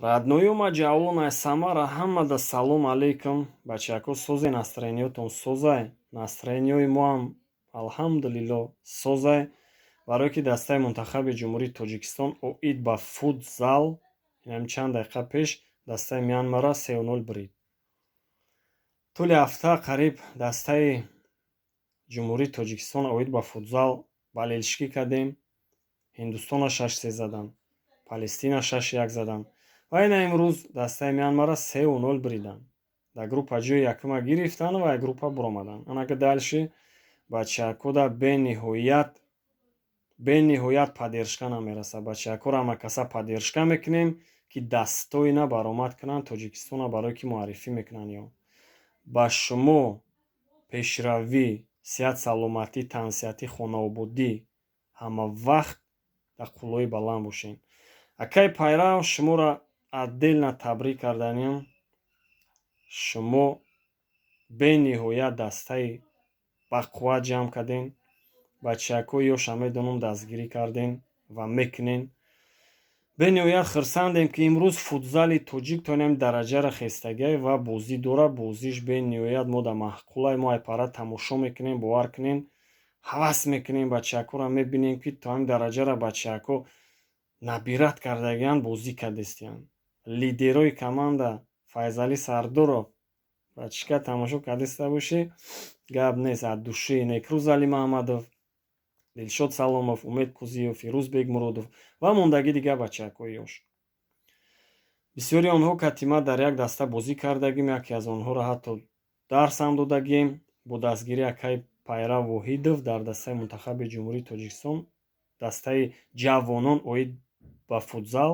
Радноюма ҷавона самара ҳамада салом алейкум. Бачако созай настроениётон созай. Настроениёи моам алҳамдулилло созай. Барое ки дастаи мунтахаби ҷумҳурии Тоҷикистон оид ба футзал, ям чанд дақиқа пеш дастаи Мянмара 3-0 бурид. Тӯли ҳафта қариб дастаи ҷумҳурии Тоҷикистон оид ба футзал балелшикӣ кардем. Ҳиндустона 6-3 задам, Палестина 6-1 задам. Ва ина имрӯз дастаи Мянмара 3-0 буриданд. Дар группа ҷои якума гирифтанд ва группа буромаданд. Анака дальши бачаакода бениҳоят паддержка намераса. Бачаакора ҳамакаса паддержка мекунем ки дастои на баромад кунанд, Тоҷикистона барое ки муаррифӣ мекунанд. Ё ба шумо пешравӣ, сиҳат, саломатӣ, тансиятӣ, хонаободӣ ҳама вақт дар қуллои баланд бошед. Акай пайрав шуморо отдельно табрик карданем. Шумо бениҳоят дастаи бақувват ҷамъ кардем. Бачаакои ёша медонам дастгирӣ кардем ва мекунем. Бениҳоят хурсандем ки имрӯз футзали тоҷик то ин дараҷаро хестагӣ ва бозӣ дора. Бозиш бениҳоят мо дар маҳқулаи мо айпара тамошо мекунем, бовар кунем, ҳавас мекунем, бачаакоро мебинем ки то ин дараҷаро бачаако набират кардагиянд, бозӣ кардестиянд. Лидерои команда Файзали Сардоров бачишка тамошо кардеста бошӣ, гап нест. Аддуши Некрӯз Али Маҳмадов, Дилшод Саломов, Умед Кузиев, Фирӯз Бегмуродов ва мондагӣ дигар бачаакои ёш. Бисёри онҳо катима дар як даста бозӣ кардагим, яке аз онҳоро ҳатто дарсам додагим. Бо дастгирии акай Пайрав Воҳидов дар дастаи мунтахаби ҷумҳурии Тоҷикистон, дастаи ҷавонон оид ба футзал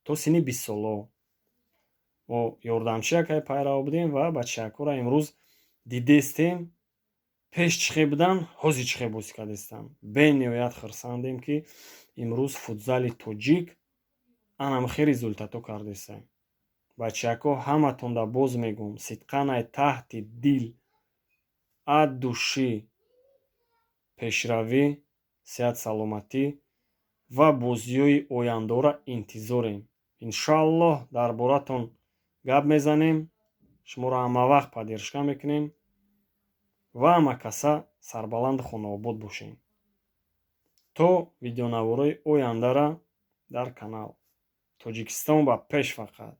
то синни 20 солаҳо. Мо ёрдамчии акай Пайрав будем ва бачаакоро имрӯз дидестем. Пеш чихе буданд, ҳозир чихе бозӣ кардестанд. Бениҳоят хурсандем ки имрӯз футзали тоҷик анамихе результато кардестанд. Бачаако ҳаматонда боз мегӯм, сидқан ай таҳти дил, аддуши пешравӣ, сиҳат, саломатӣ ва бозиҳои ояндора интизорем. Иншоаллоҳ дар боратон гап мезанем, шуморо ҳамавақт паддержка мекунем ва ҳамакаса сарбаланду хонаобод бошем. То видеонавораи ояндара дар канал. Тоҷикистон ба пеш фақат.